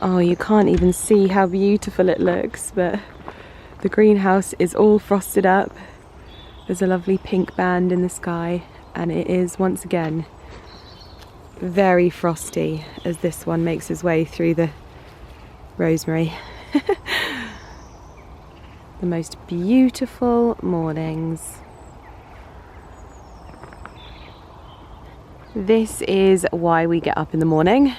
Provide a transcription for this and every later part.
Oh, you can't even see how beautiful it looks, but the greenhouse is all frosted up. There's a lovely pink band in the sky, and it is once again very frosty as this one makes its way through the rosemary. The most beautiful mornings. This is why we get up in the morning,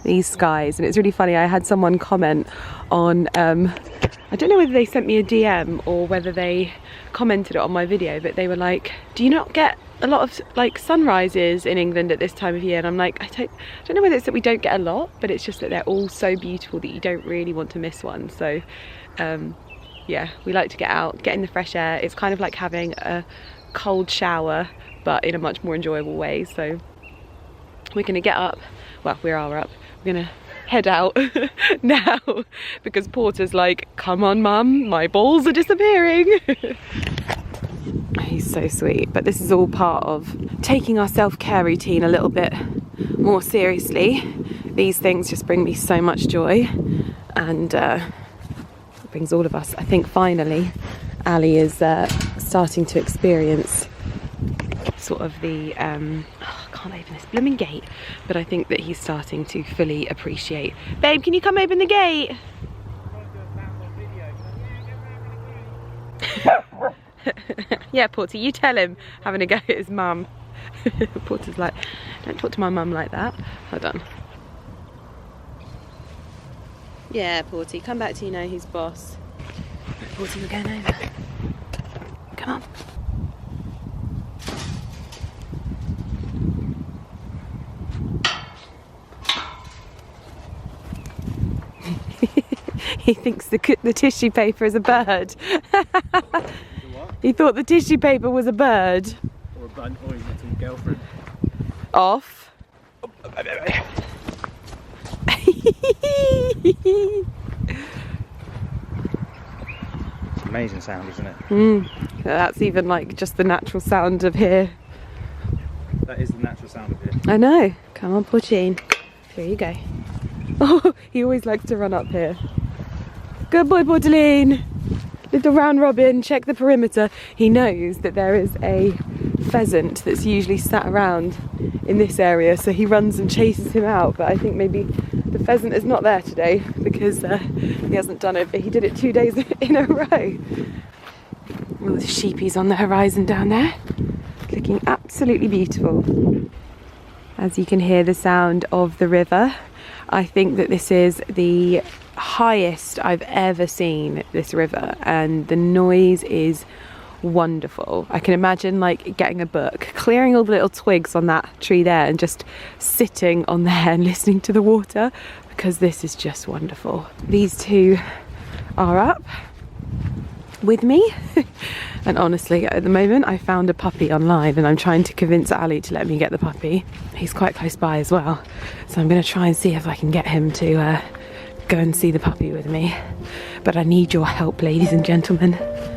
these skies. And it's really funny, I had someone comment on, I don't know whether they sent me a DM or whether they commented it on my video, but they were like, do you not get a lot of like sunrises in England at this time of year? And I'm like, I don't know whether it's that we don't get a lot, but it's just that they're all so beautiful that you don't really want to miss one. So yeah, we like to get out, get in the fresh air. It's kind of like having a cold shower, but in a much more enjoyable way. So we're gonna get up, well, we are up, we're gonna head out now because Porter's like, come on mum, my balls are disappearing. He's so sweet, but this is all part of taking our self-care routine a little bit more seriously. These things just bring me so much joy, and it brings all of us. I think finally Ali is starting to experience sort of the I can't open this blooming gate, but I think that he's starting to fully appreciate. Babe, can you come open the gate? Yeah, Porter, you tell him, having a go at his mum. Porter's like, don't talk to my mum like that. Hold on. Yeah, Porter, come back till you know who's boss. Porter, we're going over. Come on. He thinks the tissue paper is a bird. He thought the tissue paper was a bird. Or a his little girlfriend. Off. Amazing sound, isn't it? That's even like just the natural sound of here. That is the natural sound of here. I know. Come on, Porcine. Here you go. Oh, he always likes to run up here. Good boy, Portaline. Little round robin, check the perimeter. He knows that there is a pheasant that's usually sat around in this area, so he runs and chases him out. But I think maybe the pheasant is not there today because he hasn't done it, but he did it 2 days in a row. All the sheepies on the horizon down there, looking absolutely beautiful. As you can hear the sound of the river, I think that this is the highest I've ever seen this river, and the noise is wonderful. I can imagine like getting a book, clearing all the little twigs on that tree there and just sitting on there and listening to the water, because this is just wonderful. These two are up with me and honestly at the moment I found a puppy online and I'm trying to convince Ali to let me get the puppy. He's quite close by as well, so I'm going to try and see if I can get him to go and see the puppy with me. But I need your help, ladies and gentlemen.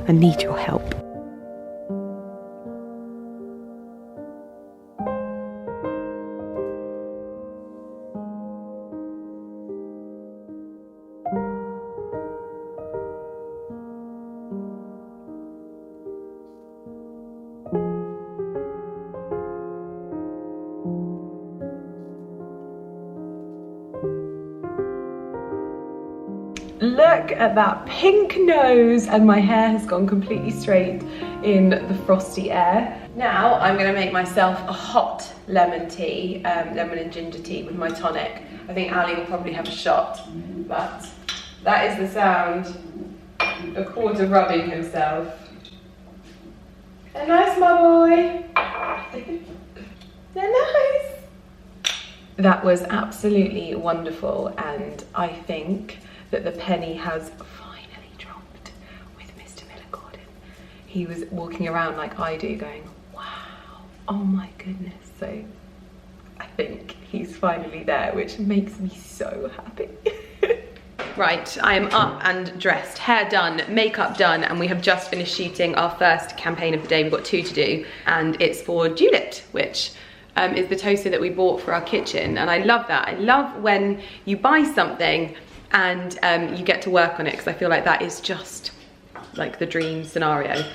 I need your help. Look at that pink nose, and my hair has gone completely straight in the frosty air. Now I'm going to make myself a hot lemon tea, lemon and ginger tea with my tonic. I think Ali will probably have a shot, but that is the sound of Porter rubbing himself. They're nice, my boy. They're nice. That was absolutely wonderful, and I think that the penny has finally dropped with Mr. Millen-Gordon. He was walking around like I do going, wow, oh my goodness. So I think he's finally there, which makes me so happy. Right, I am up and dressed, hair done, makeup done, and we have just finished shooting our first campaign of the day. We've got 2 to do, and it's for Julep, which is the toaster that we bought for our kitchen. And I love that. I love when you buy something and you get to work on it, because I feel like that is just like the dream scenario.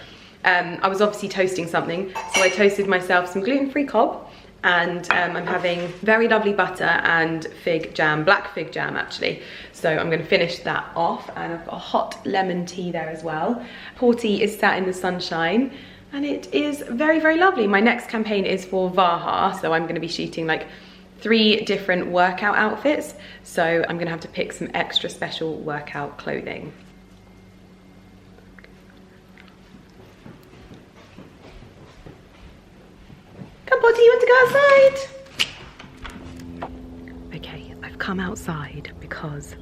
I was obviously toasting something, so I toasted myself some gluten-free cob, and I'm having very lovely butter and fig jam, black fig jam actually. So I'm gonna finish that off, and I've got a hot lemon tea there as well. Porty is sat in the sunshine, and it is very, very lovely. My next campaign is for Vaha, so I'm gonna be shooting like 3 different workout outfits. So I'm gonna have to pick some extra special workout clothing. Come, Potty, you want to go outside? Okay, I've come outside because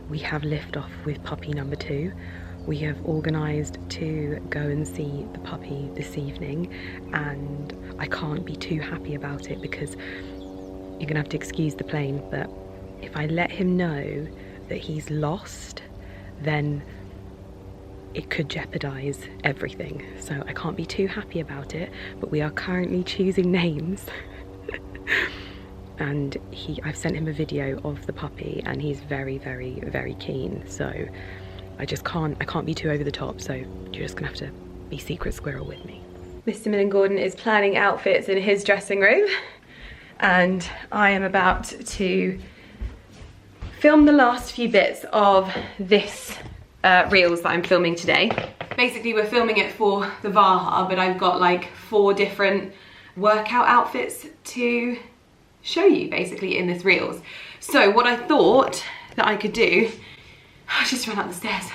we have liftoff with puppy number 2. We have organised to go and see the puppy this evening, and I can't be too happy about it, because you're gonna have to excuse the plane, but if I let him know that he's lost, then it could jeopardise everything. So I can't be too happy about it, but we are currently choosing names. And I've sent him a video of the puppy, and he's very, very, very keen. So I can't be too over the top, so you're just gonna have to be secret squirrel with me. Mr. Millen-Gordon is planning outfits in his dressing room, and I am about to film the last few bits of this reels that I'm filming today. Basically, we're filming it for the Vaha, but I've got like 4 different workout outfits to show you basically in this reels. So what I thought that I could do, I just ran up the stairs.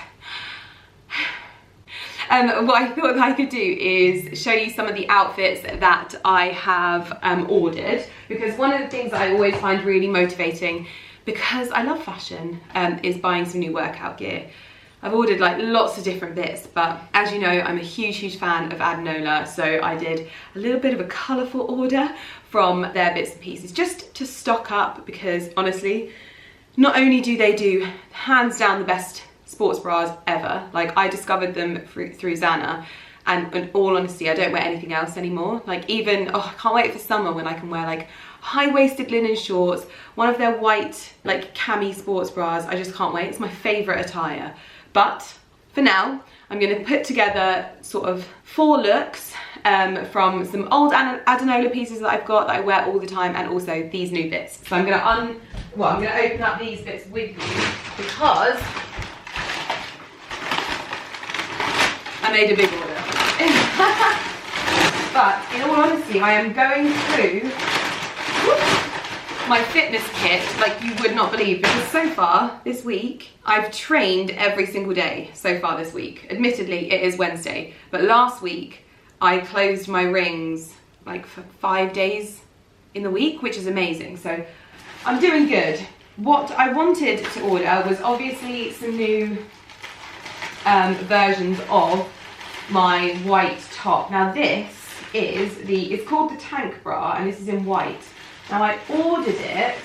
What I thought that I could do is show you some of the outfits that I have ordered, because one of the things that I always find really motivating, because I love fashion, is buying some new workout gear. I've ordered like lots of different bits, but as you know, I'm a huge fan of Adenola, so I did a little bit of a colourful order from their bits and pieces, just to stock up, because honestly, not only do they do hands down the best sports bras ever, like I discovered them through Zana, and in all honesty, I don't wear anything else anymore. Like even, oh, I can't wait for summer when I can wear like high-waisted linen shorts, one of their white like cami sports bras. I just can't wait. It's my favourite attire. But for now, I'm going to put together sort of 4 looks from some old Adenola pieces that I've got that I wear all the time, and also these new bits. So I'm going to open up these bits with you, because I made a big order. But in all honesty, I am going through my fitness kit like you would not believe, because so far this week I've trained every single day so far this week. Admittedly, it is Wednesday, but last week I closed my rings like for 5 days in the week, which is amazing. So I'm doing good. What I wanted to order was obviously some new versions of my white top. Now this is it's called the tank bra, and this is in white. Now I ordered it,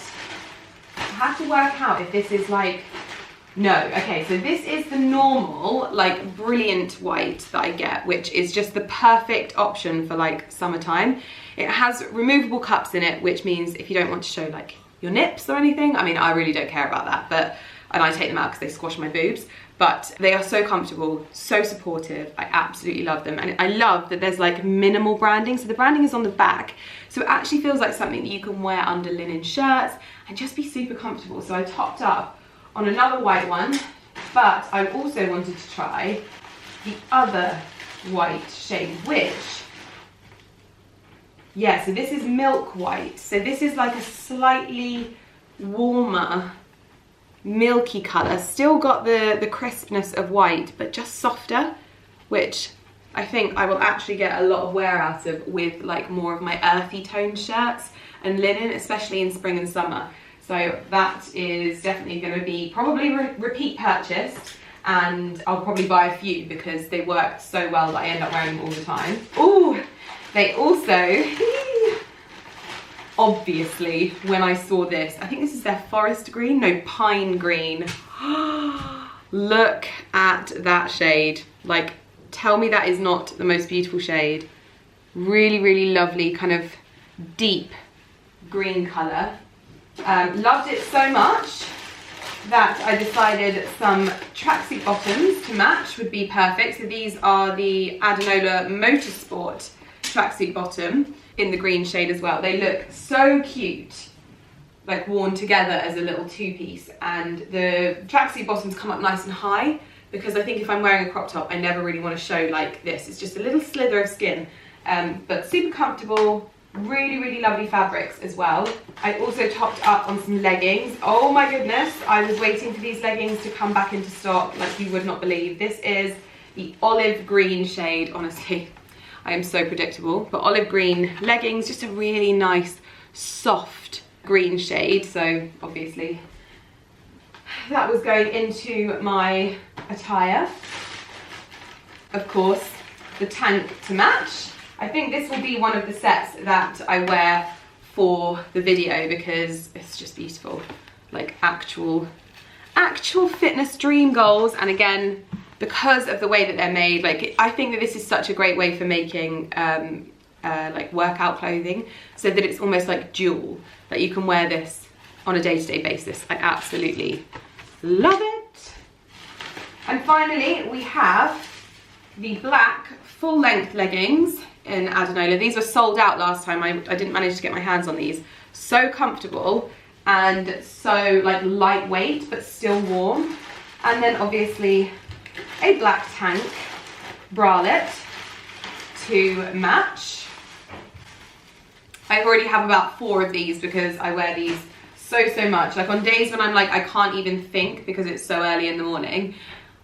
I have to work out if this is like, no, okay, so this is the normal, like brilliant white that I get, which is just the perfect option for like summertime. It has removable cups in it, which means if you don't want to show like your nips or anything, I mean, I really don't care about that, and I take them out because they squash my boobs, but they are so comfortable, so supportive. I absolutely love them, and I love that there's like minimal branding. So the branding is on the back, so it actually feels like something that you can wear under linen shirts and just be super comfortable. So I topped up on another white one, but I also wanted to try the other white shade, which, yeah, so this is milk white. So this is like a slightly warmer, milky colour, still got the crispness of white, but just softer, which I think I will actually get a lot of wear out of with like more of my earthy toned shirts and linen, especially in spring and summer. So that is definitely going to be probably repeat purchased, and I'll probably buy a few because they work so well that I end up wearing them all the time. Ooh, they also obviously, when I saw this, I think this is their forest green, no, pine green. Look at that shade. Like, tell me that is not the most beautiful shade. Really, really lovely, kind of deep green colour. Loved it so much that I decided some tracksuit bottoms to match would be perfect. So these are the Adanola Motorsport tracksuit bottom in the green shade as well. They look so cute, like worn together as a little two-piece, and the tracksuit bottoms come up nice and high, because I think if I'm wearing a crop top, I never really want to show like this. It's just a little slither of skin, but super comfortable. Really, really lovely fabrics as well. I also topped up on some leggings. Oh my goodness, I was waiting for these leggings to come back into stock like you would not believe. This is the olive green shade. Honestly, I am so predictable, but olive green leggings, just a really nice, soft green shade. So obviously that was going into my attire. Of course, the tank to match. I think this will be one of the sets that I wear for the video because it's just beautiful. Like actual fitness dream goals. And again, because of the way that they're made, like I think that this is such a great way for making like workout clothing, so that it's almost like dual, that you can wear this on a day-to-day basis. I absolutely love it. And finally, we have the black full-length leggings in Adanola. These were sold out last time. I didn't manage to get my hands on these. So comfortable and so like lightweight but still warm. And then obviously a black tank bralette to match. I already have about 4 of these because I wear these so much. Like on days when I'm like I can't even think because it's so early in the morning,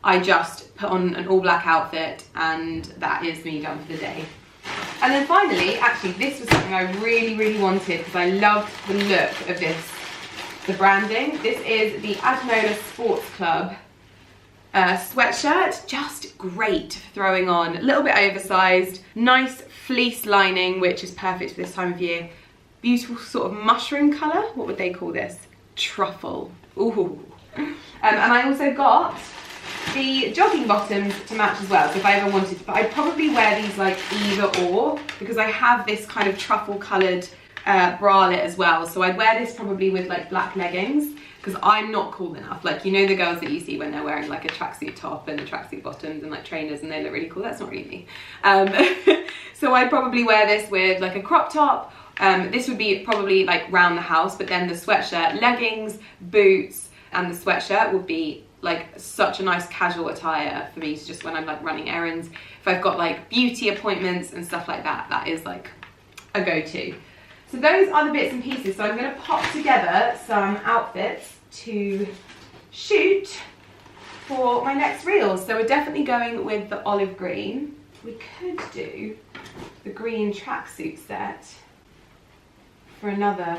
I just put on an all black outfit and that is me done for the day. And then finally, actually this was something I really wanted because I loved the look of this, the branding. This is the Adanola Sports Club sweatshirt. Just great for throwing on, a little bit oversized, nice fleece lining, which is perfect for this time of year. Beautiful sort of mushroom colour. What would they call this? Truffle. Ooh. And I also got the jogging bottoms to match as well, so if I ever wanted to, but I'd probably wear these like either or, because I have this kind of truffle coloured bralette as well, so I'd wear this probably with like black leggings, because I'm not cool enough. Like, you know the girls that you see when they're wearing like a tracksuit top and the tracksuit bottoms and like trainers and they look really cool? That's not really me. So I'd probably wear this with like a crop top. This would be probably like round the house, but then the sweatshirt, leggings, boots, and the sweatshirt would be like such a nice casual attire for me to just when I'm like running errands. If I've got like beauty appointments and stuff like that, that is like a go-to. So those are the bits and pieces. So I'm going to pop together some outfits to shoot for my next reels. So we're definitely going with the olive green. We could do the green tracksuit set for another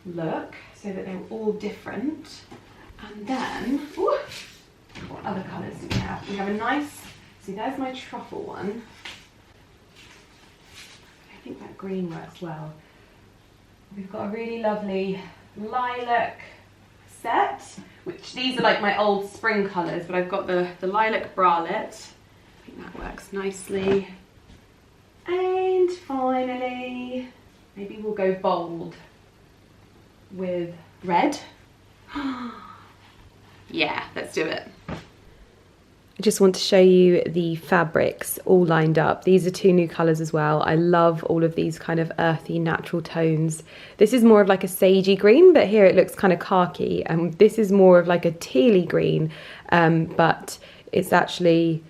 look so that they're all different. And then, ooh, what other colours do we have? We have a nice, see there's my truffle one. I think that green works well. We've got a really lovely lilac set, which these are like my old spring colours, but I've got the lilac bralette. I think that works nicely. And finally, maybe we'll go bold with red. Yeah, let's do it. I just want to show you the fabrics all lined up. These are 2 new colours as well. I love all of these kind of earthy, natural tones. This is more of like a sagey green, but here it looks kind of khaki. And this is more of like a tealy green, but it's actually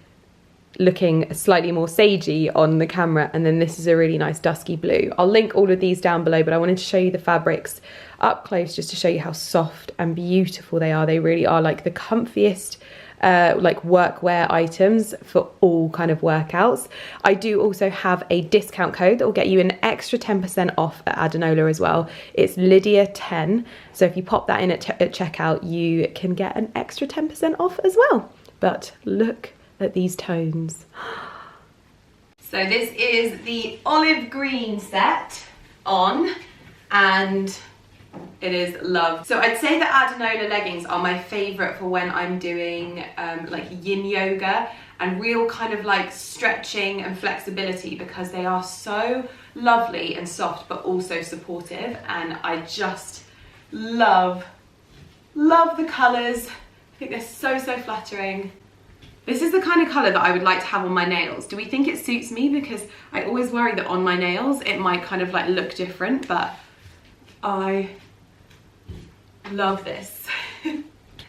looking slightly more sagey on the camera. And then this is a really nice dusky blue. I'll link all of these down below, but I wanted to show you the fabrics up close just to show you how soft and beautiful they are. They really are like the comfiest like workwear items for all kind of workouts. I do also have a discount code that will get you an extra 10% off at Adanola as well. It's Lydia10. So if you pop that in at checkout, you can get an extra 10% off as well. But look at these tones. So this is the olive green set on, and it is love. So I'd say the Adanola leggings are my favourite for when I'm doing like yin yoga and real kind of like stretching and flexibility, because they are so lovely and soft but also supportive, and I just love Love the colours. I think they're so, so flattering. This is the kind of colour that I would like to have on my nails. Do we think it suits me? Because I always worry that on my nails it might kind of like look different, but I love this.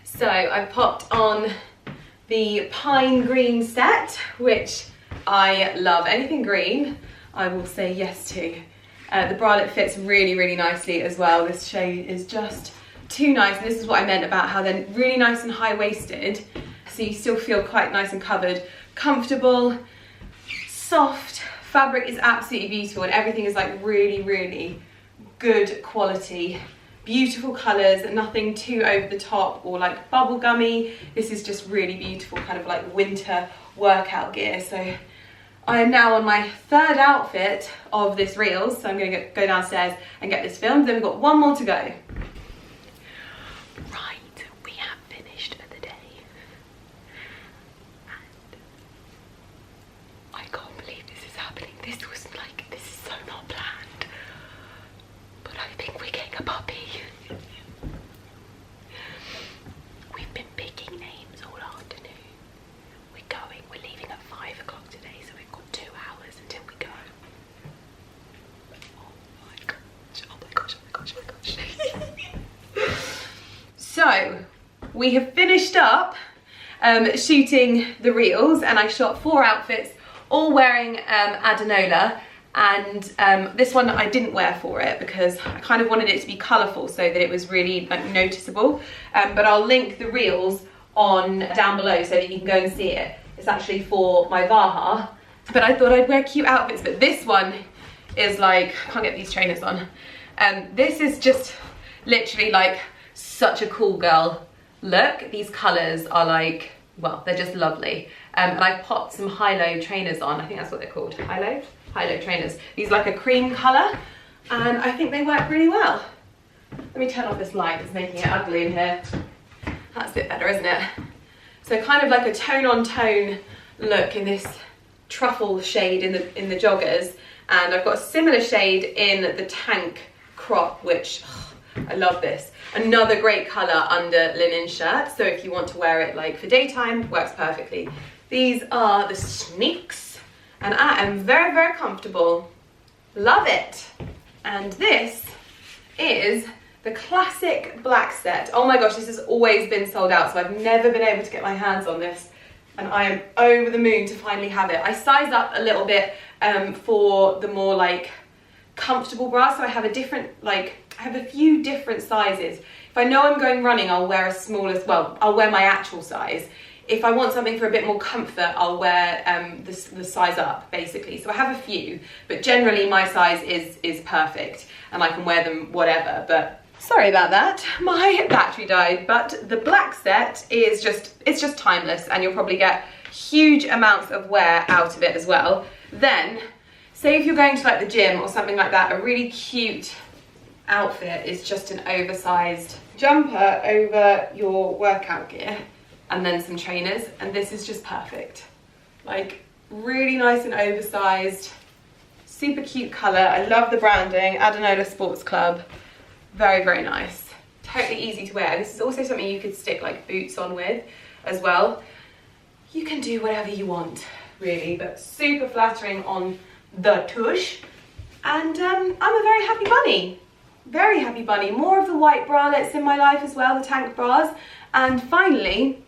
So I popped on the pine green set, which I love. Anything green, I will say yes to. The bralette fits really, really nicely as well. This shade is just too nice. This is what I meant about how they're really nice and high-waisted, so you still feel quite nice and covered. Comfortable, soft, fabric is absolutely beautiful, and everything is like really, really good quality. Beautiful colours, nothing too over the top or like bubblegummy. This is just really beautiful, kind of like winter workout gear. So I am now on my third outfit of this Reels, so I'm going to go downstairs and get this filmed. Then we've got one more to go. Right, we have finished for the day. And I can't believe this is happening. This is so not planned. But I think we're getting a puppy. We've been picking names all afternoon. We're leaving at 5 o'clock today, so we've got 2 hours until we go. Oh my gosh, oh my gosh, oh my gosh, oh my gosh. So, we have finished up shooting the Reels, and I shot 4 outfits, all wearing Adenola. And this one I didn't wear for it because I kind of wanted it to be colourful so that it was really like noticeable. But I'll link the Reels on down below so that you can go and see it. It's actually for my Vaha. But I thought I'd wear cute outfits. But this one is like, I can't get these trainers on. This is just literally like such a cool girl look. These colours are like, well, they're just lovely. And I've popped some high-low trainers on. I think that's what they're called, high-low? High-low trainers. These are like a cream colour, and I think they work really well. Let me turn off this light, it's making it ugly in here. That's a bit better, isn't it? So kind of like a tone-on-tone look in this truffle shade in the joggers, and I've got a similar shade in the tank crop, which I love this. Another great colour under linen shirt, so if you want to wear it like for daytime, works perfectly. These are the sneaks, and I am very, very comfortable. Love it. And this is the classic black set. Oh my gosh, this has always been sold out, so I've never been able to get my hands on this, and I am over the moon to finally have it. I size up a little bit for the more like comfortable bra, so I have a different, like, I have a few different sizes. If I know I'm going running, I'll wear a smaller, well, I'll wear my actual size. If I want something for a bit more comfort, I'll wear the size up, basically. So I have a few, but generally my size is perfect, and I can wear them whatever. But sorry about that, my battery died. But the black set is it's just timeless, and you'll probably get huge amounts of wear out of it as well. Then, say if you're going to like the gym or something like that, a really cute outfit is just an oversized jumper over your workout gear, and then some trainers, and this is just perfect. Like, really nice and oversized, super cute colour. I love the branding, Adenola Sports Club. Very, very nice. Totally easy to wear. This is also something you could stick like boots on with as well. You can do whatever you want, really, but super flattering on the tush. And I'm a very happy bunny. Very happy bunny. More of the white bralettes in my life as well, the tank bras. And finally,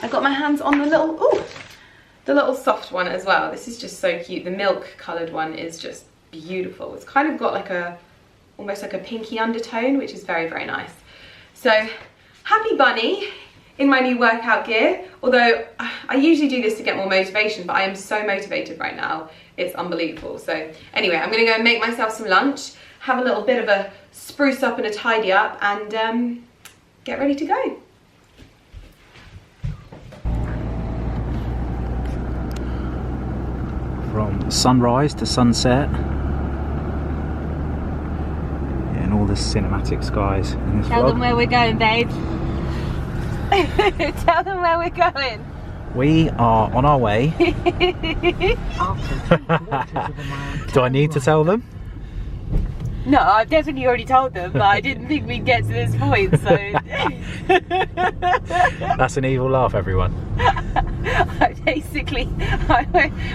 I got my hands on the little soft one as well. This is just so cute. The milk coloured one is just beautiful. It's kind of got like almost like a pinky undertone, which is very, very nice. So, happy bunny in my new workout gear. Although I usually do this to get more motivation, but I am so motivated right now. It's unbelievable. So anyway, I'm gonna go and make myself some lunch, have a little bit of a spruce up and a tidy up, and get ready to go. From sunrise to sunset, and all the cinematic skies in this Tell vlog. them where we're going, babe. Tell them where we're going. We are on our way. Do I need to tell them? No, I've definitely already told them, but I didn't think we'd get to this point, so... That's an evil laugh, everyone. Basically,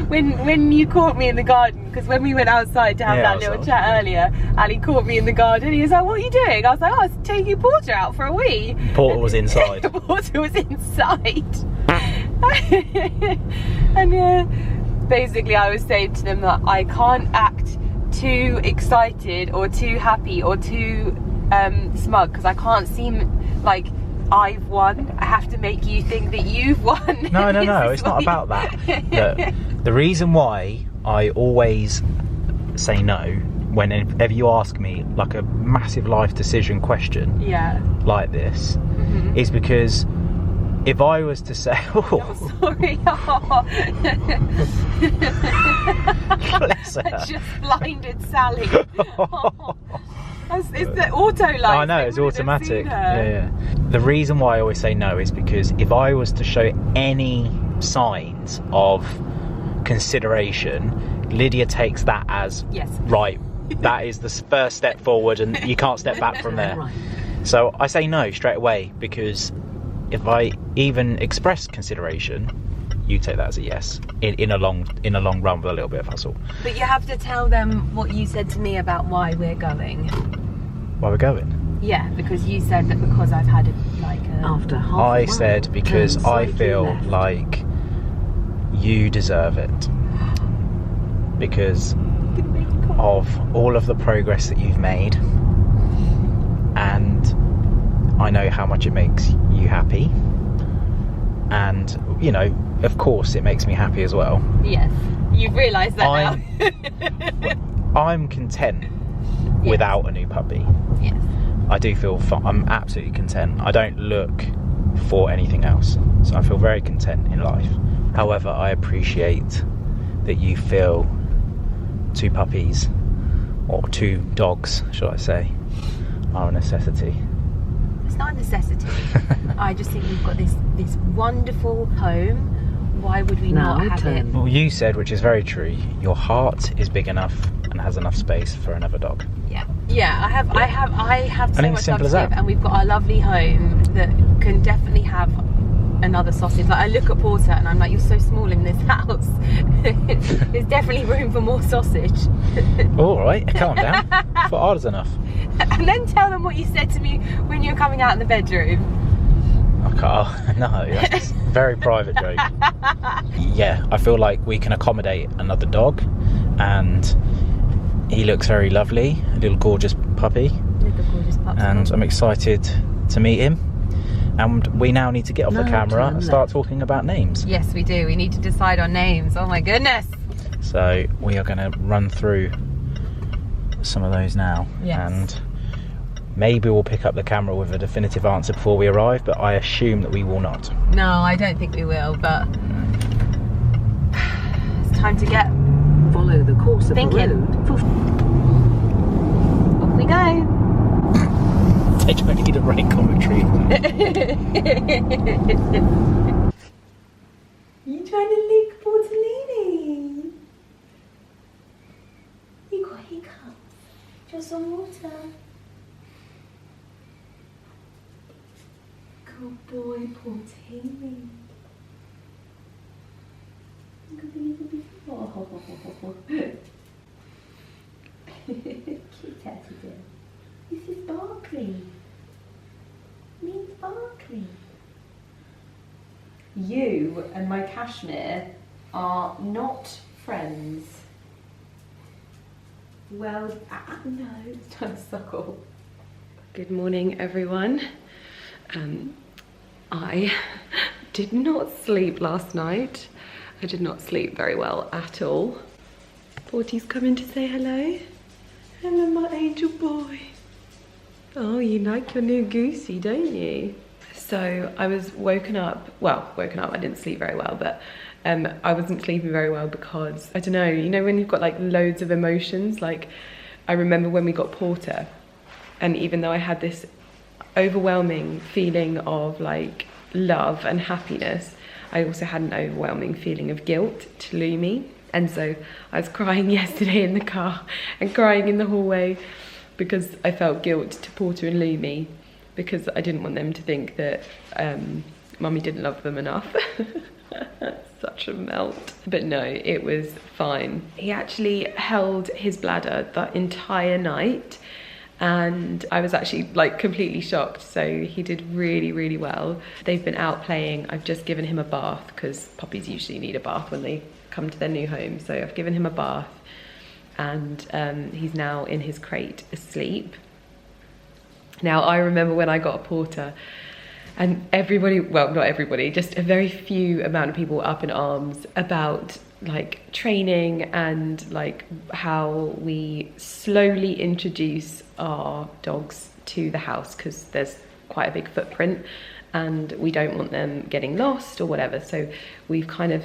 when you caught me in the garden, because when we went outside to have that little chat earlier, Ali caught me in the garden. He was like, "What are you doing?" I was like, "Oh, I was taking Porter out for a wee." Porter was inside. Porter was inside. And basically I was saying to them that I can't act too excited or too happy or too smug, because I can't seem like I've won. I have to make you think that you've won. No, it's not about that. Look, the reason why I always say no whenever you ask me like a massive life decision question like this is because if I was to say, oh sorry, bless her. I just blinded Sally. It's the auto light. I know, it's automatic. Yeah. The reason why I always say no is because if I was to show any signs of consideration, Lydia takes that as right. That is the first step forward, and you can't step back from there. Right. So I say no straight away, because if I even express consideration, you take that as a yes in a long run with a little bit of hustle. But you have to tell them what you said to me about why we're going. Why we're going? Yeah, because you said that because I've had after half I said because I feel like you deserve it, because of all of the progress that you've made, and I know how much it makes you happy, and you know, of course it makes me happy as well. Yes, you've realised that now. I'm content without a new puppy. Yes, I do feel I'm absolutely content. I don't look for anything else, so I feel very content in life. However, I appreciate that you feel 2 puppies, or 2 dogs should I say, are a necessity. It's not a necessity. I just think we've got this wonderful home. Why would we not have it? Well, you said, which is very true, your heart is big enough and has enough space for another dog. Yeah, I have so much love to give, and we've got a lovely home that can definitely have another sausage. Like, I look at Porter and I'm like, you're so small in this house. There's definitely room for more sausage. All right, calm down. I thought I was enough. And then tell them what you said to me when you're coming out in the bedroom. Okay, no, that's a very private joke. Yeah, I feel like we can accommodate another dog, and he looks very lovely, a little gorgeous puppy. And I'm excited to meet him. And we now need to get off the camera and start talking about names. Yes, we do. We need to decide on names. Oh my goodness. So we are going to run through some of those now. Yes. And maybe we'll pick up the camera with a definitive answer before we arrive, but I assume that we will not. No, I don't think we will, but it's time to get... Follow the course of the road. Off we go. They don't need a rain commentary. You trying to lick Portellini? You got hiccups. Just some water. Good boy, Portellini. Cute attitude. This is Barkley. Meet Barkley. You and my cashmere are not friends. Well, no, it's time to suckle. Good morning, everyone. I did not sleep last night. I did not sleep very well at all. Porty's coming to say hello. Hello, my angel boy. Oh, you like your new goosey, don't you? So I was woken up, I didn't sleep very well, but I wasn't sleeping very well because, I don't know, you know when you've got like loads of emotions, like I remember when we got Porter, and even though I had this overwhelming feeling of like love and happiness, I also had an overwhelming feeling of guilt to Lumi. And so I was crying yesterday in the car and crying in the hallway because I felt guilt to Porter and Lumi, because I didn't want them to think that Mummy didn't love them enough. Such a melt. But no, it was fine. He actually held his bladder the entire night, and I was actually like completely shocked. So he did really, really well. They've been out playing. I've just given him a bath, because puppies usually need a bath when they come to their new home. So I've given him a bath, and he's now in his crate asleep. Now, I remember when I got a Porter, and everybody, well, not everybody, just a very few amount of people were up in arms about like training and like how we slowly introduce our dogs to the house, because there's quite a big footprint and we don't want them getting lost or whatever. So we've kind of,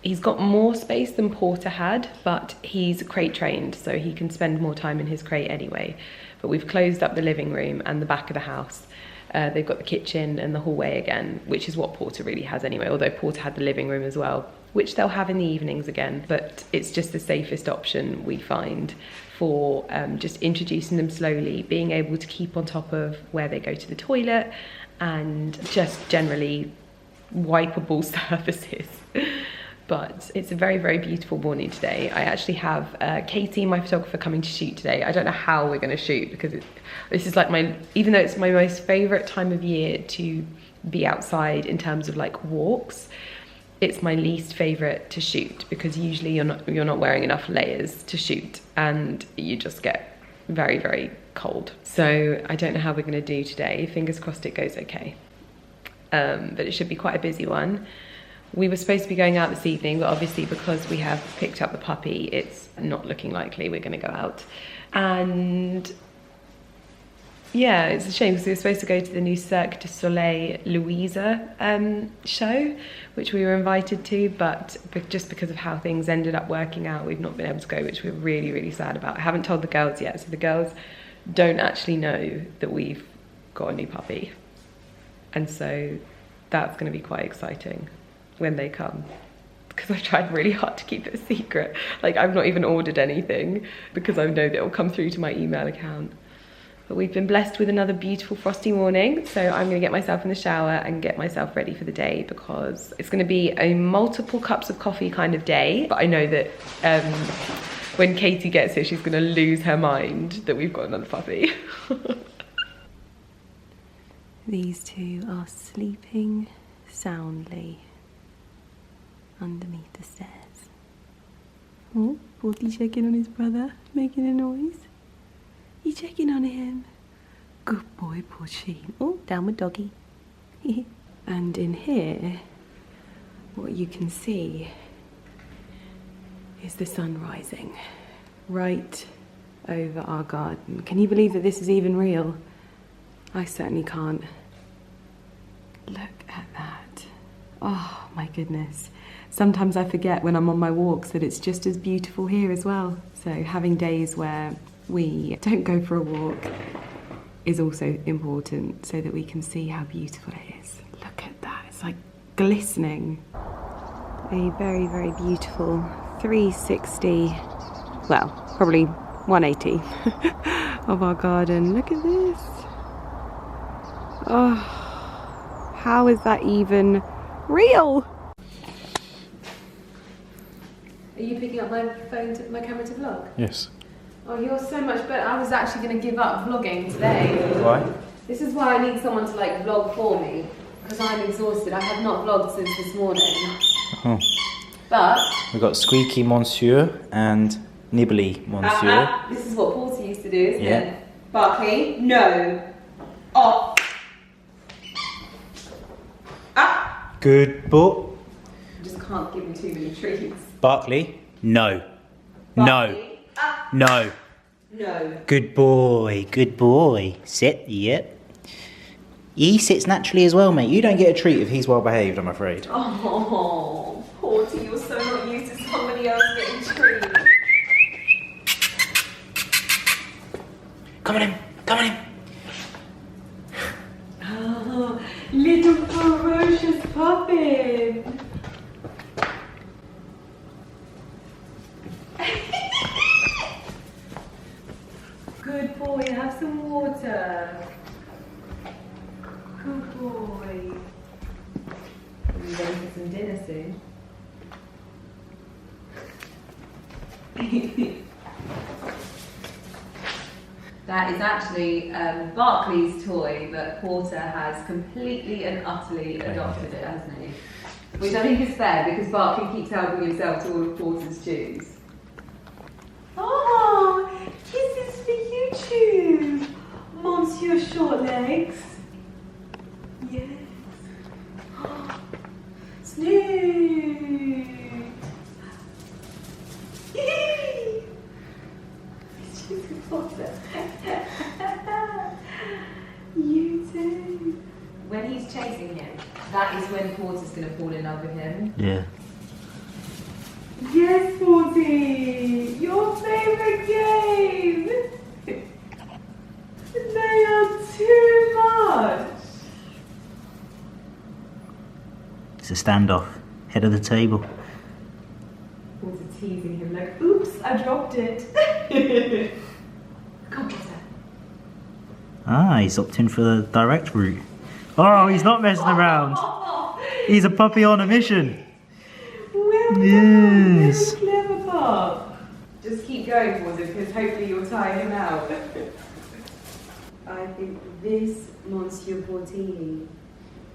he's got more space than Porter had, but he's crate trained, so he can spend more time in his crate anyway. But we've closed up the living room and the back of the house. They've got the kitchen and the hallway again, which is what Porter really has anyway, although Porter had the living room as well, which they'll have in the evenings again. But it's just the safest option, we find, for just introducing them slowly, being able to keep on top of where they go to the toilet, and just generally wipeable surfaces. But it's a very, very beautiful morning today. I actually have Katie, my photographer, coming to shoot today. I don't know how we're gonna shoot, because this is like even though it's my most favorite time of year to be outside in terms of like walks, it's my least favorite to shoot, because usually you're not wearing enough layers to shoot and you just get very, very cold. So I don't know how we're gonna do today. Fingers crossed it goes okay. But it should be quite a busy one. We were supposed to be going out this evening, but obviously because we have picked up the puppy, it's not looking likely we're gonna go out. And yeah, it's a shame, because we were supposed to go to the new Cirque du Soleil Louisa show, which we were invited to, but just because of how things ended up working out, we've not been able to go, which we're really, really sad about. I haven't told the girls yet, so the girls don't actually know that we've got a new puppy. And so that's gonna be quite exciting when they come, because I've tried really hard to keep it a secret. Like, I've not even ordered anything, because I know that it'll come through to my email account. But we've been blessed with another beautiful frosty morning, so I'm gonna get myself in the shower and get myself ready for the day, because it's gonna be a multiple cups of coffee kind of day. But I know that when Katie gets here, she's gonna lose her mind that we've got another puppy. These two are sleeping soundly underneath the stairs. Oh, Porty checking on his brother, making a noise. You checking on him? Good boy, Porcine. Oh, downward doggy. And in here, what you can see is the sun rising right over our garden. Can you believe that this is even real? I certainly can't. Look at that. Oh my goodness. Sometimes I forget when I'm on my walks that it's just as beautiful here as well. So having days where we don't go for a walk is also important, so that we can see how beautiful it is. Look at that, it's like glistening. A very, very beautiful 360, well, probably 180 of our garden. Look at this. Oh, how is that even real? Are you picking up my phone, my camera to vlog? Yes. Oh, you're so much better. I was actually going to give up vlogging today. Why? This is why I need someone to like vlog for me, because I'm exhausted. I have not vlogged since this morning. Oh. But We've got Squeaky Monsieur and Nibbly Monsieur. This is what Porter used to do, isn't Yeah. it? Barkley, no. Off. Good boy. I just can't give him too many treats. Barkley, no. Barkley. No. No. Good boy, good boy. Sit, yep. He sits naturally as well, mate. You don't get a treat if he's well behaved, I'm afraid. Oh, Porter, you're so not used to somebody else getting treats. Come on in, come on in. Oh, little ferocious puppet. Good boy, boy. We're ready for some dinner soon. That is actually Barkley's toy, but Porter has completely and utterly adopted it, hasn't he? Which I think is fair, because Barkley keeps helping himself to all of Porter's chews. Oh, kisses for you too, Monsieur Shortlegs. Yes. Snoot. You too. When he's chasing him, that is when Porter's going to fall in love with him. Yeah. Yes, Porty! Your favourite game! They are too much! It's a standoff. Head of the table. Porter teasing him like, oops, I dropped it. Come on, Porter. Ah, he's opting for the direct route. Oh, he's not messing around. He's a puppy on a mission. Well yes. done, very clever pup. Just keep going, Porter, because hopefully you'll tire him out. I think this, Monsieur Portini,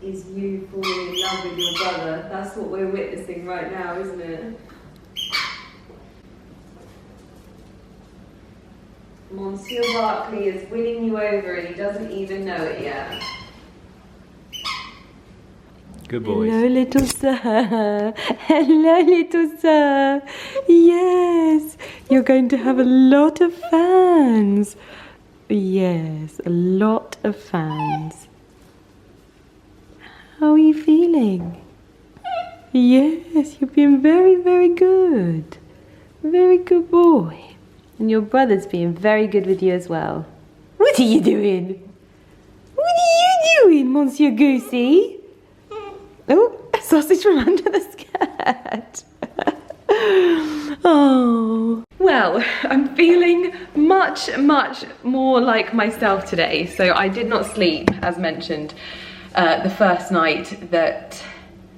is you falling in love with your brother. That's what we're witnessing right now, isn't it? Monsieur Barkley is winning you over and he doesn't even know it yet. Good boys. Hello, little sir. Hello, little sir. Yes, you're going to have a lot of fans. Yes, a lot of fans. How are you feeling? Yes, you've been very, very good. Very good boy. And your brother's being very good with you as well. What are you doing? What are you doing, Monsieur Goosey? Oh, a sausage from under the skirt. Oh. Well, I'm feeling much, much more like myself today. So I did not sleep, as mentioned, the first night that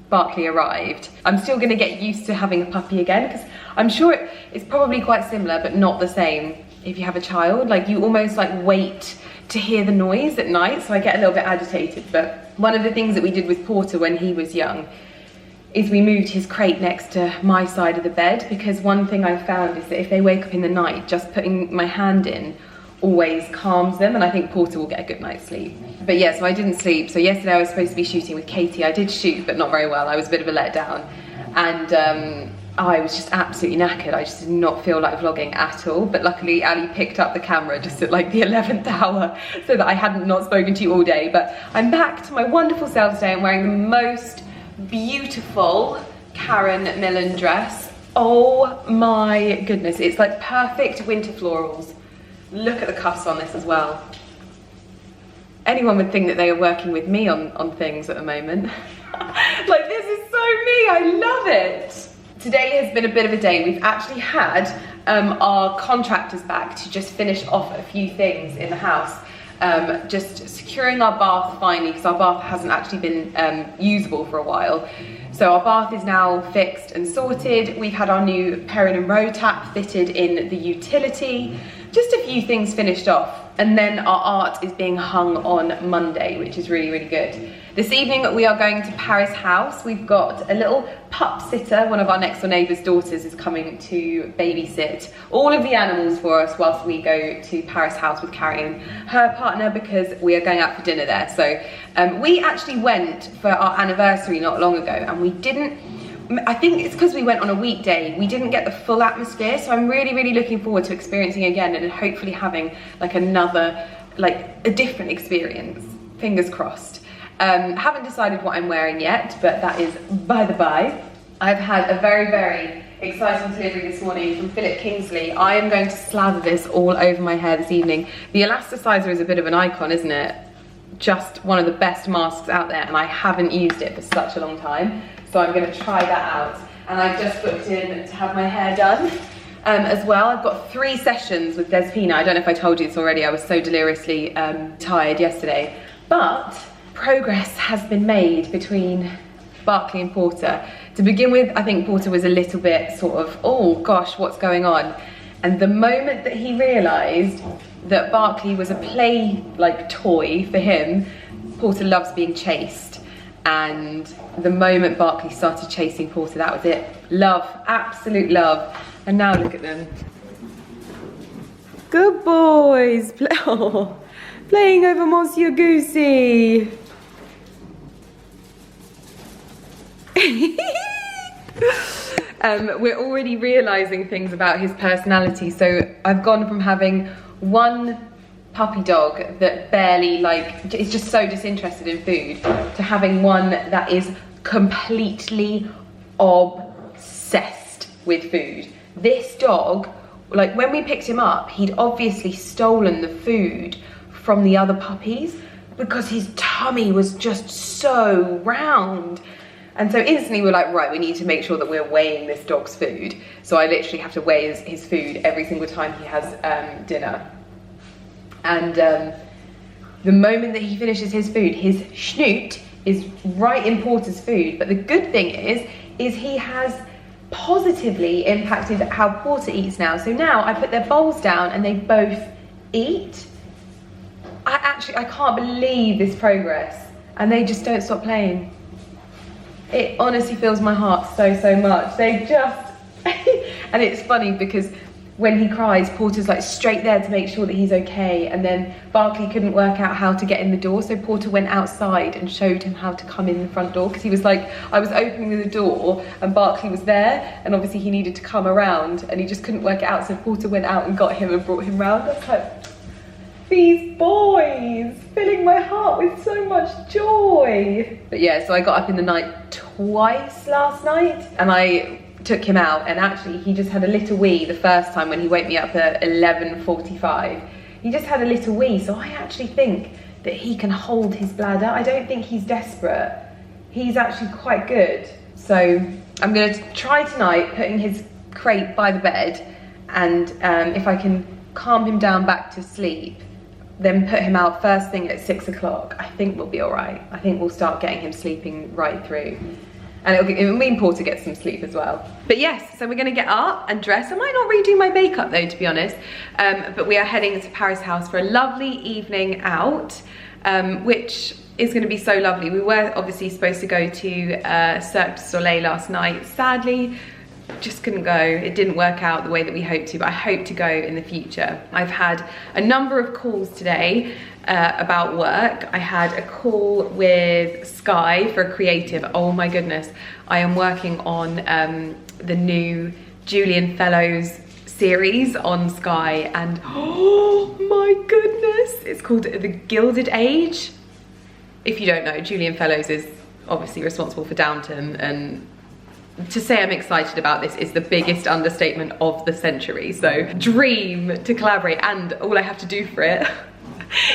Barkley arrived. I'm still going to get used to having a puppy again, because I'm sure it's probably quite similar, but not the same if you have a child. Like, you almost like wait to hear the noise at night, so I get a little bit agitated. But one of the things that we did with Porter when he was young is we moved his crate next to my side of the bed, because one thing I found is that if they wake up in the night, just putting my hand in always calms them, and I think Porter will get a good night's sleep. But yeah, so I didn't sleep. So yesterday I was supposed to be shooting with Katie. I did shoot, but not very well. I was a bit of a letdown. And I was just absolutely knackered. I just did not feel like vlogging at all. But luckily Ali picked up the camera just at like the 11th hour, so that I hadn't not spoken to you all day. But I'm back to my wonderful self today. I'm wearing the most beautiful Karen Millen dress. Oh my goodness, it's like perfect winter florals. Look at the cuffs on this as well. Anyone would think that they are working with me on things at the moment. Like, this is so me, I love it. Today has been a bit of a day. We've actually had our contractors back to just finish off a few things in the house. Just securing our bath finally, because our bath hasn't actually been usable for a while. So our bath is now fixed and sorted. We've had our new Perrin and Row tap fitted in the utility. Just a few things finished off. And then our art is being hung on Monday, which is really, really good. This evening we are going to Paris House. We've got a little pup sitter. One of our next door neighbour's daughters is coming to babysit all of the animals for us whilst we go to Paris House with Carrie and her partner, because we are going out for dinner there. So we actually went for our anniversary not long ago, and we didn't, I think it's because we went on a weekday, we didn't get the full atmosphere. So I'm really, really looking forward to experiencing again and hopefully having like another, like a different experience. Fingers crossed. Haven't decided what I'm wearing yet, but that is by the by. I've had a very, very exciting delivery this morning from Philip Kingsley. I am going to slather this all over my hair this evening. The elasticizer is a bit of an icon, isn't it? Just one of the best masks out there, and I haven't used it for such a long time. So I'm going to try that out. And I've just booked in to have my hair done as well. I've got 3 sessions with Despina. I don't know if I told you this already. I was so deliriously tired yesterday. But progress has been made between Barkley and Porter. To begin with, I think Porter was a little bit sort of, oh gosh, what's going on? And the moment that he realised that Barkley was a play like toy for him, Porter loves being chased. And the moment Barkley started chasing Porter, that was it. Love, absolute love. And now look at them. Good boys. Oh, playing over Monsieur Goosey. We're already realising things about his personality. So I've gone from having one puppy dog that barely, like, is just so disinterested in food, to having one that is completely obsessed with food. This dog, like, when we picked him up, he'd obviously stolen the food from the other puppies because his tummy was just so round. And so instantly we're like, right, we need to make sure that we're weighing this dog's food. So I literally have to weigh his food every single time he has dinner. And the moment that he finishes his food, his schnoot is right in Porter's food. But the good thing is he has positively impacted how Porter eats now. So now I put their bowls down and they both eat. I can't believe this progress. And they just don't stop playing. It honestly fills my heart so, so much. They just, and it's funny because when he cries, Porter's like straight there to make sure that he's okay. And then Barkley couldn't work out how to get in the door, so Porter went outside and showed him how to come in the front door, because he was like, I was opening the door and Barkley was there, and obviously he needed to come around and he just couldn't work it out, so Porter went out and got him and brought him round. I was like, these boys, filling my heart with so much joy. But yeah, so I got up in the night twice last night and I took him out, and actually he just had a little wee the first time when he woke me up at 11:45. He just had a little wee, so I actually think that he can hold his bladder. I don't think he's desperate. He's actually quite good. So I'm gonna try tonight putting his crate by the bed, and if I can calm him down back to sleep, then put him out first thing at 6 o'clock. I think we'll be all right. I think we'll start getting him sleeping right through. And it'll mean Porter gets some sleep as well. But yes, so we're gonna get up and dress. I might not redo my makeup though, to be honest. But we are heading to Paris House for a lovely evening out, which is gonna be so lovely. We were obviously supposed to go to Cirque du Soleil last night. Sadly, just couldn't go. It didn't work out the way that we hoped to, but I hope to go in the future. I've had a number of calls today about work. I had a call with Sky for a creative. Oh my goodness. I am working on the new Julian Fellows series on Sky, and oh my goodness, it's called The Gilded Age. If you don't know, Julian Fellows is obviously responsible for Downton, and to say I'm excited about this is the biggest understatement of the century. So dream to collaborate, and all I have to do for it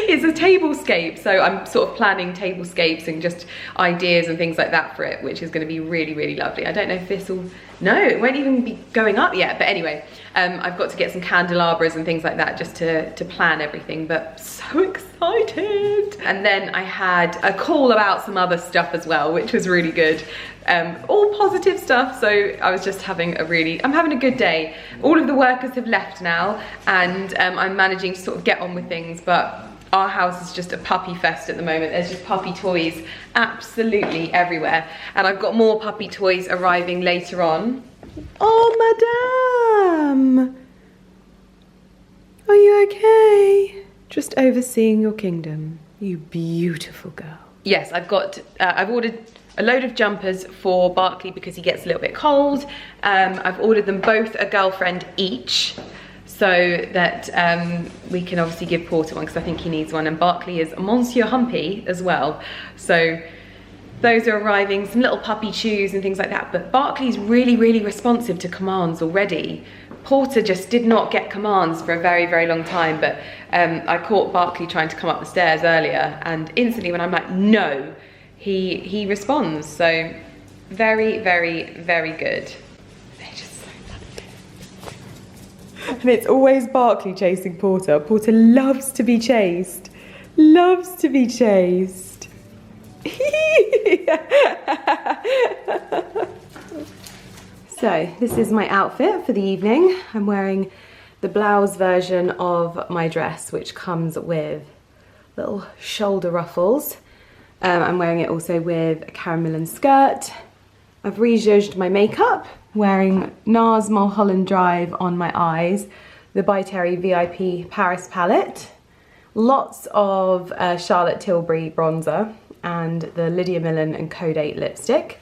is a tablescape. So I'm sort of planning tablescapes and just ideas and things like that for it, which is going to be really, really lovely. I don't know if this will, no, it won't even be going up yet. But anyway, I've got to get some candelabras and things like that just to plan everything, but so excited. And then I had a call about some other stuff as well, which was really good. All positive stuff, so I was just having I'm having a good day. All of the workers have left now, and I'm managing to sort of get on with things, but our house is just a puppy fest at the moment. There's just puppy toys absolutely everywhere, and I've got more puppy toys arriving later on. Oh, madame! Are you okay? Just overseeing your kingdom, you beautiful girl. Yes, I've ordered a load of jumpers for Barkley because he gets a little bit cold. I've ordered them both a girlfriend each, so that we can obviously give Porter one because I think he needs one, and Barkley is Monsieur Humpy as well. So those are arriving, some little puppy chews and things like that, but Barkley's really, really responsive to commands already. Porter just did not get commands for a very, very long time, but I caught Barkley trying to come up the stairs earlier, and instantly when I'm like, no, he responds. So very, very, very good. They're just so funny. And it's always Barkley chasing Porter. Porter loves to be chased. Loves to be chased. So this is my outfit for the evening. I'm wearing the blouse version of my dress, which comes with little shoulder ruffles. I'm wearing it also with a caramel skirt. I've rejudged my makeup, wearing NARS Mulholland Drive on my eyes, the By Terry VIP Paris palette, lots of Charlotte Tilbury bronzer, and the Lydia Millen and Code 8 lipstick.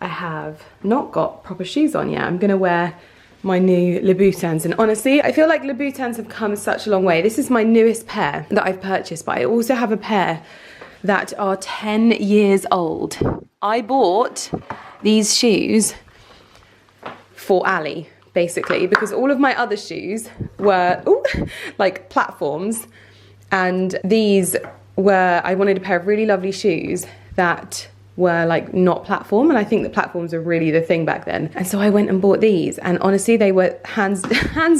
I have not got proper shoes on yet. I'm gonna wear my new Louboutins, and honestly, I feel like Louboutins have come such a long way. This is my newest pair that I've purchased, but I also have a pair that are 10 years old. I bought these shoes for Ali, basically, because all of my other shoes were like platforms, and these were, I wanted a pair of really lovely shoes that were like not platform, and I think that platforms are really the thing back then. And so I went and bought these, and honestly they were hands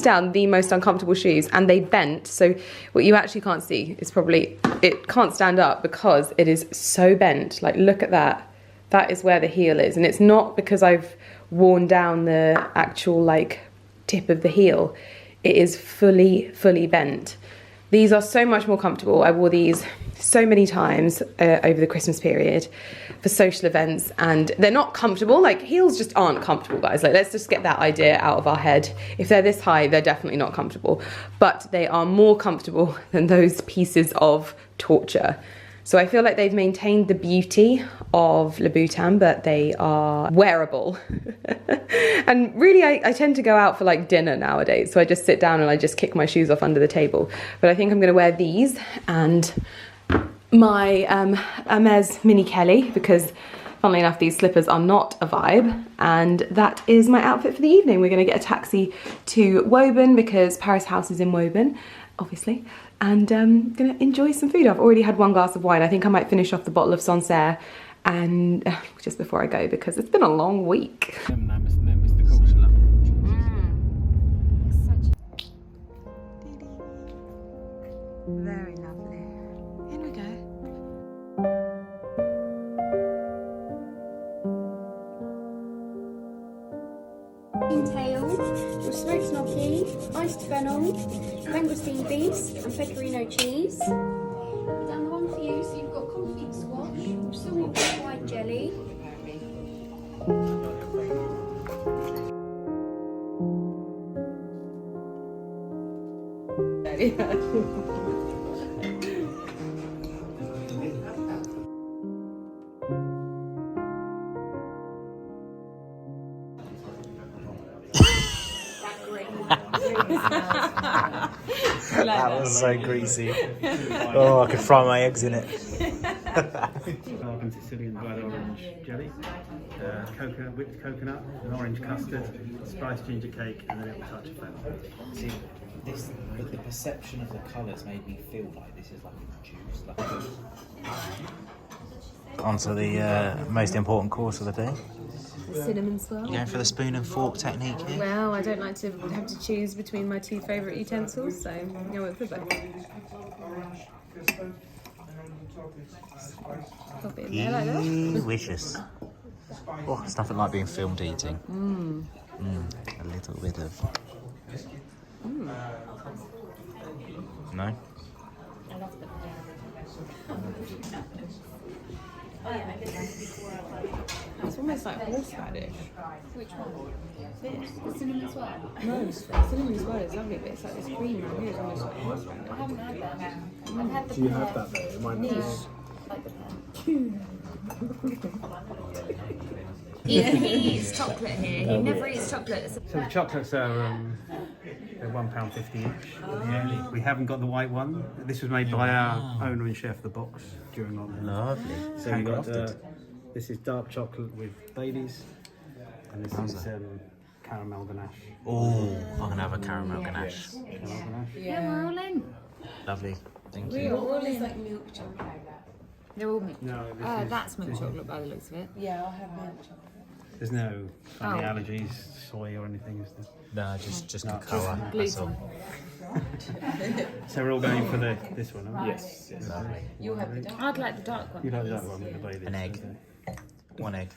down the most uncomfortable shoes, and they bent. So what you actually can't see is probably, it can't stand up because it is so bent. Like, look at that. That is where the heel is, and it's not because I've worn down the actual like tip of the heel. It is fully bent. These are so much more comfortable. I wore these so many times over the Christmas period for social events, and they're not comfortable. Like, heels just aren't comfortable, guys. Like, let's just get that idea out of our head. If they're this high, they're definitely not comfortable, but they are more comfortable than those pieces of torture. So I feel like they've maintained the beauty of Louboutin, but they are wearable. And really, I tend to go out for like dinner nowadays. So I just sit down and I just kick my shoes off under the table. But I think I'm gonna wear these and my Hermes Mini Kelly, because funnily enough, these slippers are not a vibe. And that is my outfit for the evening. We're gonna get a taxi to Woburn because Paris House is in Woburn, obviously. And gonna enjoy some food. I've already had one glass of wine. I think I might finish off the bottle of Sancerre and just before I go, because it's been a long week. Very lovely. In we go. Tail, smoked gnocchi, iced fennel, langoustine beef, and pecorino cheese. We've done the one for you, so you've got confit squash, we've still got white jelly. That was so greasy. Oh, I could fry my eggs in it. And Sicilian blood orange jelly, whipped coconut, an orange custard, spiced ginger cake, and a little touch of fennel. See, this, the perception of the colours made me feel like this is like a juice. On to the most important course of the day. The cinnamon swirl. You going for the spoon and fork technique here? Well, I don't like to have to choose between my two favourite utensils, so I went for both. Pop it in there like that. Delicious. Oh, it's nothing like being filmed eating. A little bit of... No? It's almost like horseradish. Which one? This? The cinnamon swirl? No, cinnamon swirl is lovely, but it's like this cream right here is almost like horseradish. I haven't had that. I've had the Do you have that there? It might be. like the He eats chocolate here. He never eats chocolate. So the chocolates are they're £1.50 each. We haven't got the white one. This was made by our owner and chef, the box, during lockdown. Lovely. So we got this is dark chocolate with Baileys, and this is caramel ganache. Oh, I'm going to have a caramel ganache. Caramel ganache. Yeah, we're all in. Lovely. Thank We're you. all in like milk chocolate. They're all milk. No, That's milk chocolate by the looks of it. Yeah, I'll have milk chocolate. There's no funny allergies, soy or anything, is there? No, just No, cocoa. That's all. So we're all going for this one, aren't we? Yes. Lovely. You'll have the dark. I'd like the dark one. You like that one with the Baileys? An egg. Okay. 1 egg.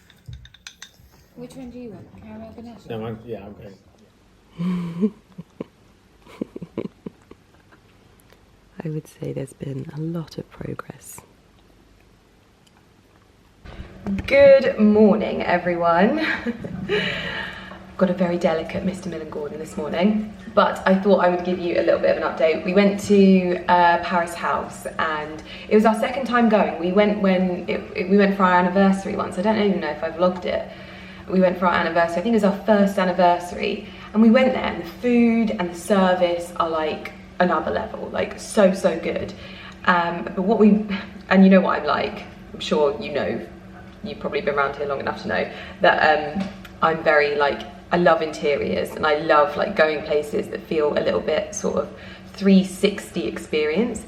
Which one do you want? Caramel ganache? No, yeah, okay. I would say there's been a lot of progress. Good morning, everyone. Got a very delicate Mr. Millen-Gordon this morning, but I thought I would give you a little bit of an update. We went to Paris House, and it was our second time going. We went when we went for our anniversary once. I don't even know if I vlogged it. We went for our anniversary. I think it was our first anniversary, and we went there, and the food and the service are like another level, like so good. But what and you know what I'm like. I'm sure you know. You've probably been around here long enough to know that I'm very like, I love interiors, and I love like going places that feel a little bit sort of 360 experience.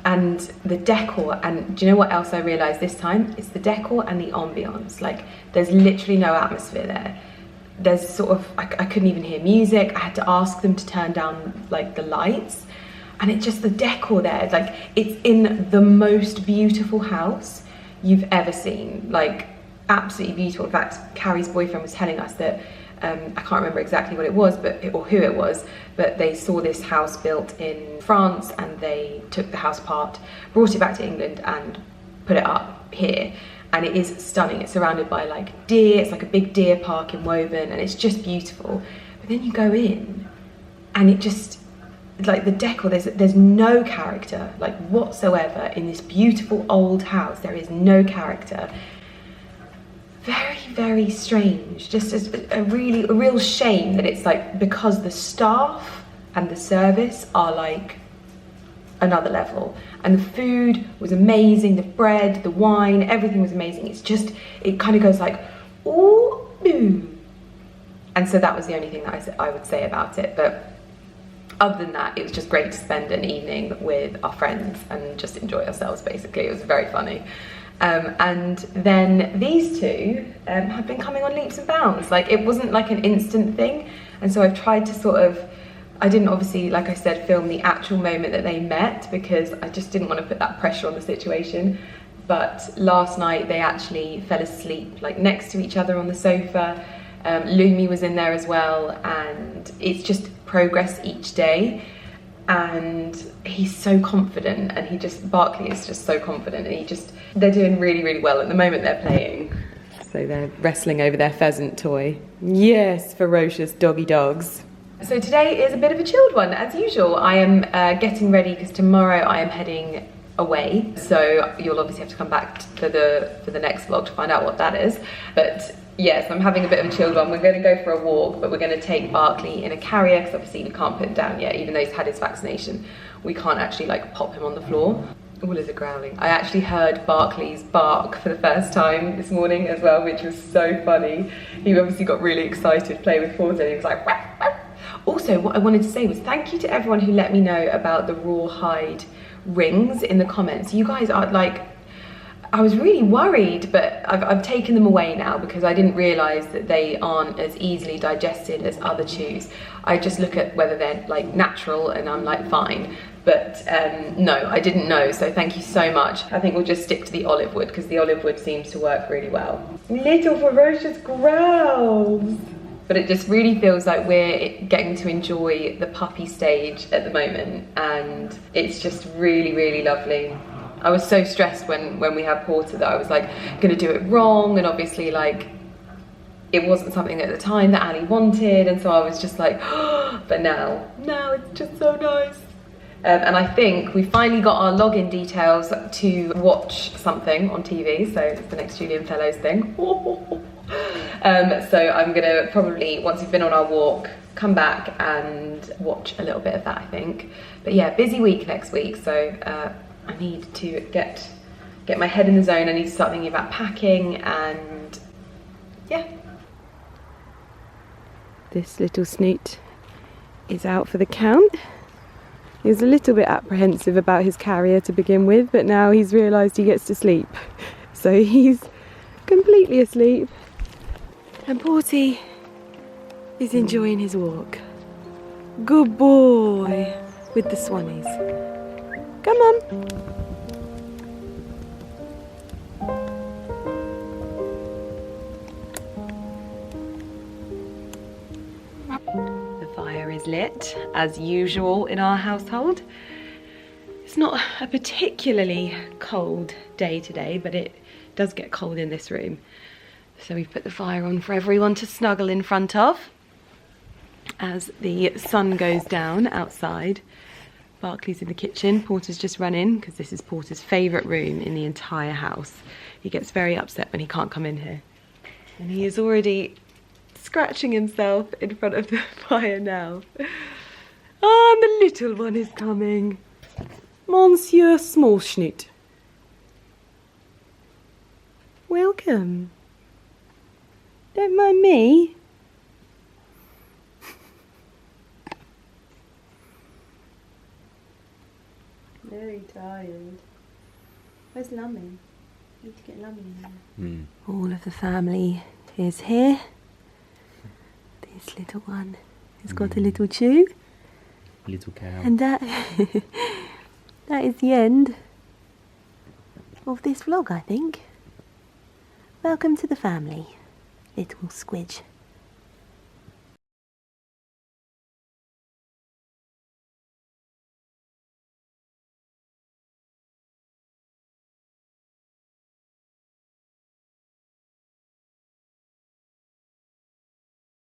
And the decor, and do you know what else I realised this time? It's the decor and the ambience. Like, there's literally no atmosphere there. There's sort of, I couldn't even hear music. I had to ask them to turn down like the lights. And it's just the decor there, like it's in the most beautiful house you've ever seen, like absolutely beautiful. In fact, Carrie's boyfriend was telling us that, I can't remember exactly what it was, or who it was, but they saw this house built in France, and they took the house apart, brought it back to England and put it up here. And it is stunning. It's surrounded by like deer, it's like a big deer park in Woven, and it's just beautiful. But then you go in and it just, like the decor, there's no character like whatsoever in this beautiful old house. There is no character. Very strange. Just as a real shame that it's like, because the staff and the service are like another level, and the food was amazing, the bread, the wine, everything was amazing. It's just, it kind of goes like, ooh, and so that was the only thing that I would say about it. But other than that, it was just great to spend an evening with our friends and just enjoy ourselves, basically. It was very funny. And then these two have been coming on leaps and bounds. Like, it wasn't like an instant thing. And so I've tried to sort of, I didn't obviously, like I said, film the actual moment that they met, because I just didn't want to put that pressure on the situation. But last night they actually fell asleep like next to each other on the sofa. Lumi was in there as well, and it's just progress each day. And he's so confident, and Barkley is just so confident, and they're doing really well at the moment they're playing. So they're wrestling over their pheasant toy. Yes, ferocious doggy dogs. So today is a bit of a chilled one, as usual. I am getting ready because tomorrow I am heading away, so you'll obviously have to come back for the next vlog to find out what that is. But yes, I'm having a bit of a chilled one. We're going to go for a walk, but we're going to take Barkley in a carrier, because obviously we can't put him down yet, even though he's had his vaccination. We can't actually like pop him on the floor. All is a growling. I actually heard Barkley's bark for the first time this morning as well, which was so funny. He obviously got really excited playing with Porter, and he was like, wah, wah. Also, what I wanted to say was thank you to everyone who let me know about the rawhide rings in the comments. You guys are like, I was really worried, but I've taken them away now, because I didn't realise that they aren't as easily digested as other chews. I just look at whether they're like natural, and I'm like, fine. But no, I didn't know, so thank you so much. I think we'll just stick to the olive wood, because the olive wood seems to work really well. Little ferocious growls. But it just really feels like we're getting to enjoy the puppy stage at the moment, and it's just really lovely. I was so stressed when we had Porter that I was like gonna do it wrong, and obviously like it wasn't something at the time that Ali wanted, and so I was just like, oh, but now it's just so nice. And I think we finally got our login details to watch something on TV, so it's the next Julian Fellows thing. So I'm gonna probably, once we've been on our walk, come back and watch a little bit of that, I think. But yeah, busy week next week, so I need to get my head in the zone. I need to start thinking about packing, and yeah. This little snoot is out for the count. He was a little bit apprehensive about his carrier to begin with, but now he's realised he gets to sleep. So he's completely asleep. And Porty is enjoying his walk. Good boy with the swannies. Come on. The fire is lit as usual in our household. It's not a particularly cold day today, but it does get cold in this room. So we've put the fire on for everyone to snuggle in front of as the sun goes down outside. Barkley's in the kitchen. Porter's just run in because this is Porter's favourite room in the entire house. He gets very upset when he can't come in here. And he is already scratching himself in front of the fire now. Ah, and the little one is coming. Monsieur Smallschnoot. Welcome. Don't mind me. Very tired. Where's Lummy? Need to get Lummy in there. All of the family is here. This little one has got a little chew. Little cow. And that that is the end of this vlog, I think. Welcome to the family, little squidge.